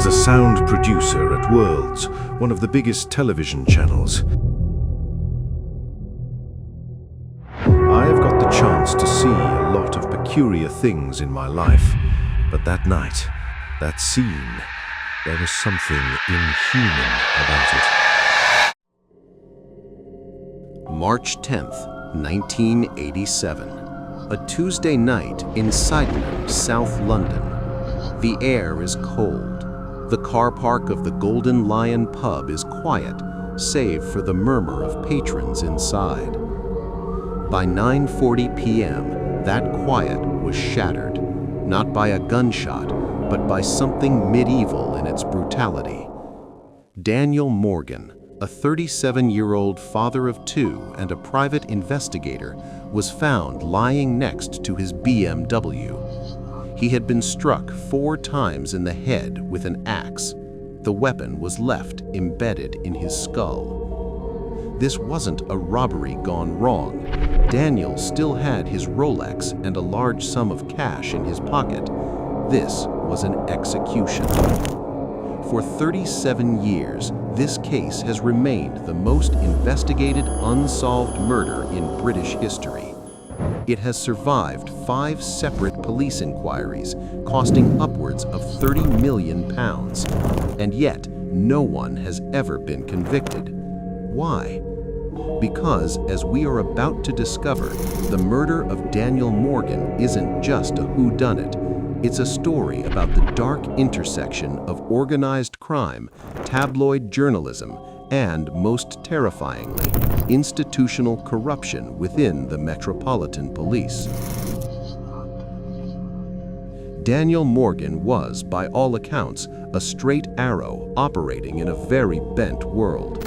a sound producer at Worlds, one of the biggest television channels. I have got the chance to see a lot of peculiar things in my life, but that night, that scene, there was something inhuman about it. March 10th, 1987. A Tuesday night in Sydenham, South London. The air is cold. The car park of the Golden Lion pub is quiet, save for the murmur of patrons inside. By 9:40 p.m., that quiet was shattered, not by a gunshot, but by something medieval in its brutality. Daniel Morgan, a 37-year-old father of two and a private investigator, was found lying next to his BMW. He had been struck 4 times in the head with an axe. The weapon was left embedded in his skull. This wasn't a robbery gone wrong. Daniel still had his Rolex and a large sum of cash in his pocket. This was an execution. For 37 years, this case has remained the most investigated unsolved murder in British history. It has survived 5 separate police inquiries, costing upwards of £30 million, and yet no one has ever been convicted. Why? Because, as we are about to discover, the murder of Daniel Morgan isn't just a whodunit. It's a story about the dark intersection of organized crime, tabloid journalism, and, most terrifyingly, institutional corruption within the Metropolitan Police. Daniel Morgan was, by all accounts, a straight arrow operating in a very bent world.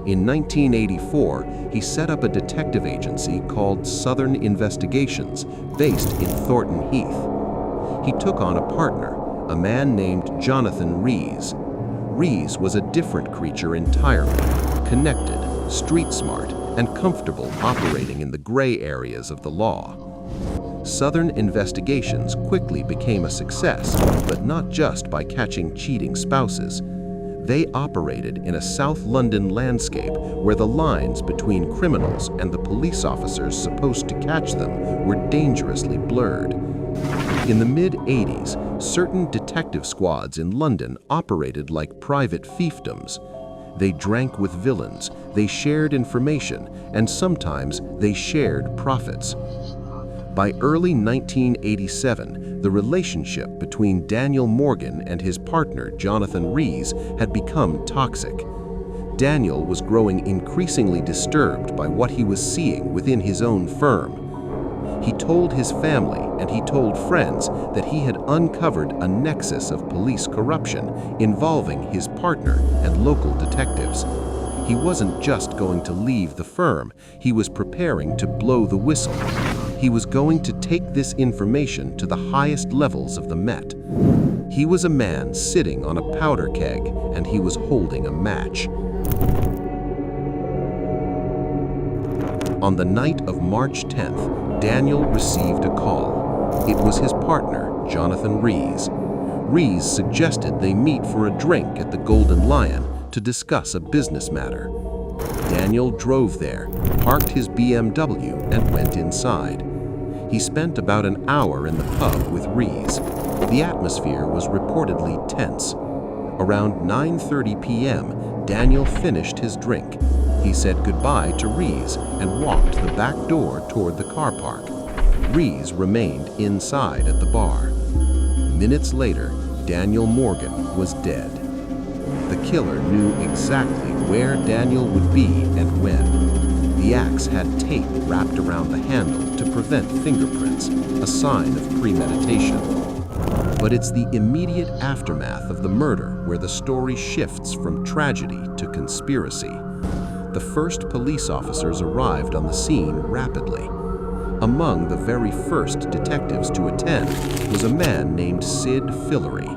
In 1984, he set up a detective agency called Southern Investigations, based in Thornton Heath. He took on a partner, a man named Jonathan Rees. Rees was a different creature entirely, connected, street smart, and comfortable operating in the gray areas of the law. Southern Investigations quickly became a success, but not just by catching cheating spouses. They operated in a South London landscape where the lines between criminals and the police officers supposed to catch them were dangerously blurred. In the mid-80s, certain detective squads in London operated like private fiefdoms. They drank with villains, they shared information, and sometimes they shared profits. By early 1987, the relationship between Daniel Morgan and his partner Jonathan Rees had become toxic. Daniel was growing increasingly disturbed by what he was seeing within his own firm. He told his family and he told friends that he had uncovered a nexus of police corruption involving his partner and local detectives. He wasn't just going to leave the firm, he was preparing to blow the whistle. He was going to take this information to the highest levels of the Met. He was a man sitting on a powder keg and he was holding a match. On the night of March 10th, Daniel received a call. It was his partner, Jonathan Rees. Rees suggested they meet for a drink at the Golden Lion to discuss a business matter. Daniel drove there, parked his BMW, and went inside. He spent about an hour in the pub with Rees. The atmosphere was reportedly tense. Around 9:30 p.m., Daniel finished his drink. He said goodbye to Rees and walked the back door toward the car park. Rees remained inside at the bar. Minutes later, Daniel Morgan was dead. The killer knew exactly where Daniel would be and when. The axe had tape wrapped around the handle to prevent fingerprints, a sign of premeditation. But it's the immediate aftermath of the murder where the story shifts from tragedy to conspiracy. The first police officers arrived on the scene rapidly. Among the very first detectives to attend was a man named Sid Fillery.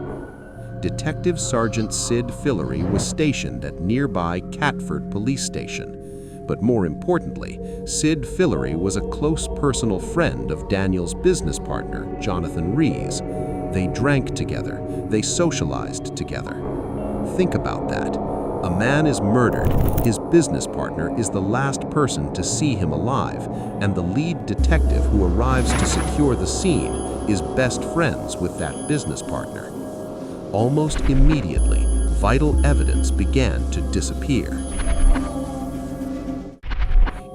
Detective Sergeant Sid Fillery was stationed at nearby Catford Police Station. But more importantly, Sid Fillery was a close personal friend of Daniel's business partner, Jonathan Rees. They drank together. They socialized together. Think about that. A man is murdered. His business partner is the last person to see him alive, and the lead detective who arrives to secure the scene is best friends with that business partner. Almost immediately, vital evidence began to disappear.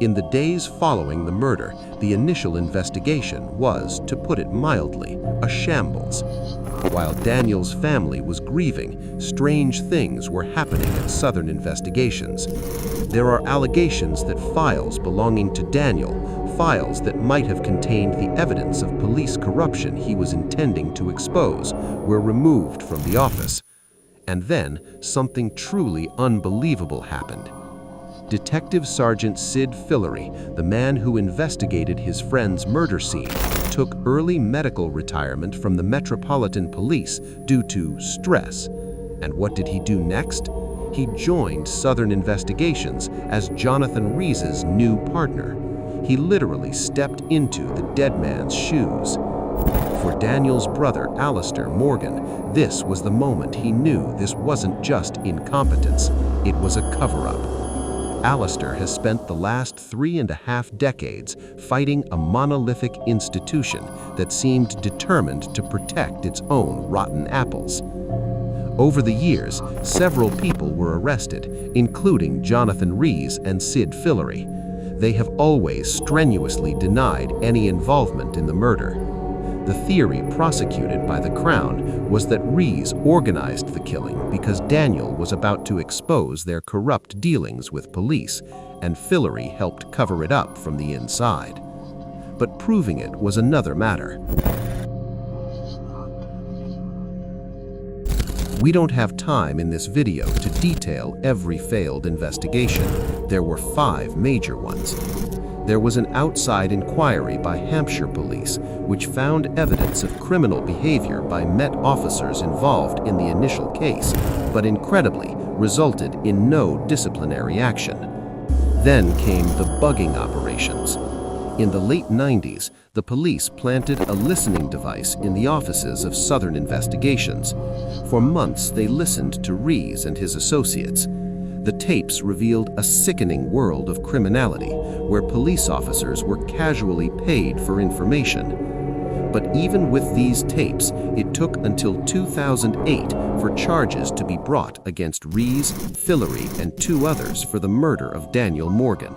In the days following the murder, the initial investigation was, to put it mildly, a shambles. While Daniel's family was grieving, strange things were happening at Southern Investigations. There are allegations that files belonging to Daniel, files that might have contained the evidence of police corruption he was intending to expose, were removed from the office. And then, something truly unbelievable happened. Detective Sergeant Sid Fillery, the man who investigated his friend's murder scene, took early medical retirement from the Metropolitan Police due to stress. And what did he do next? He joined Southern Investigations as Jonathan Rees's new partner. He literally stepped into the dead man's shoes. For Daniel's brother, Alistair Morgan, this was the moment he knew this wasn't just incompetence, it was a cover-up. Alistair has spent the last 3.5 decades fighting a monolithic institution that seemed determined to protect its own rotten apples. Over the years, several people were arrested, including Jonathan Rees and Sid Fillery. They have always strenuously denied any involvement in the murder. The theory prosecuted by the Crown was that Rees organized the killing because Daniel was about to expose their corrupt dealings with police, and Fillery helped cover it up from the inside. But proving it was another matter. We don't have time in this video to detail every failed investigation. There were 5 major ones. There was an outside inquiry by Hampshire Police, which found evidence of criminal behavior by Met officers involved in the initial case, but incredibly resulted in no disciplinary action. Then came the bugging operations. In the late 90s, the police planted a listening device in the offices of Southern Investigations. For months, they listened to Rees and his associates. The tapes revealed a sickening world of criminality, where police officers were casually paid for information. But even with these tapes, it took until 2008 for charges to be brought against Rees, Fillery, and 2 others for the murder of Daniel Morgan.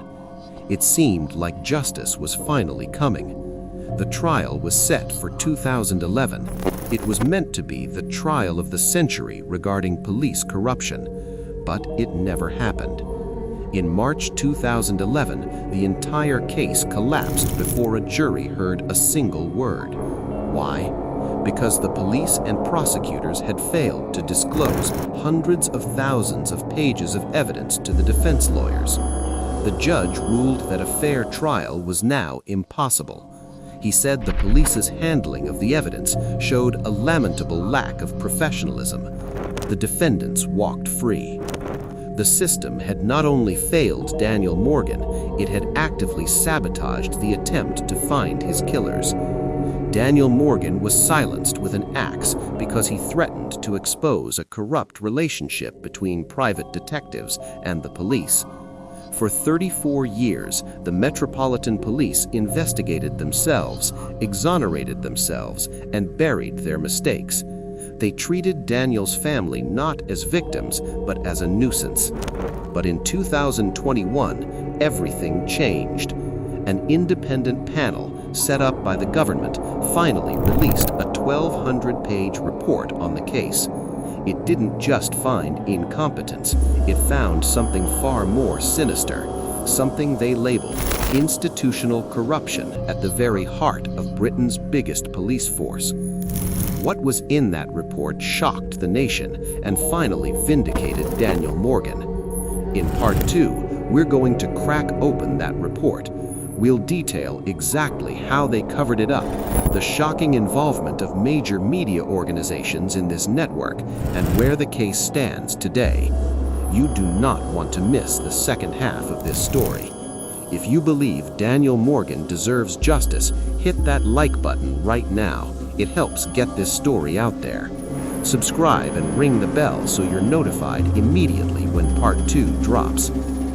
It seemed like justice was finally coming. The trial was set for 2011. It was meant to be the trial of the century regarding police corruption, but it never happened. In March 2011, the entire case collapsed before a jury heard a single word. Why? Because the police and prosecutors had failed to disclose hundreds of thousands of pages of evidence to the defense lawyers. The judge ruled that a fair trial was now impossible. He said the police's handling of the evidence showed a lamentable lack of professionalism. The defendants walked free. The system had not only failed Daniel Morgan, it had actively sabotaged the attempt to find his killers. Daniel Morgan was silenced with an axe because he threatened to expose a corrupt relationship between private detectives and the police. For 34 years, the Metropolitan Police investigated themselves, exonerated themselves, and buried their mistakes. They treated Daniel's family not as victims, but as a nuisance. But in 2021, everything changed. An independent panel set up by the government finally released a 1,200-page report on the case. It didn't just find incompetence, it found something far more sinister, something they labeled institutional corruption at the very heart of Britain's biggest police force. What was in that report shocked the nation and finally vindicated Daniel Morgan. In Part 2, we're going to crack open that report. We'll detail exactly how they covered it up, the shocking involvement of major media organizations in this network, and where the case stands today. You do not want to miss the second half of this story. If you believe Daniel Morgan deserves justice, hit that like button right now. It helps get this story out there. Subscribe and ring the bell so you're notified immediately when Part 2 drops.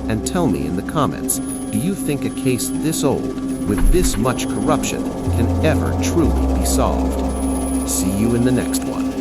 And tell me in the comments, do you think a case this old, with this much corruption, can ever truly be solved? See you in the next one.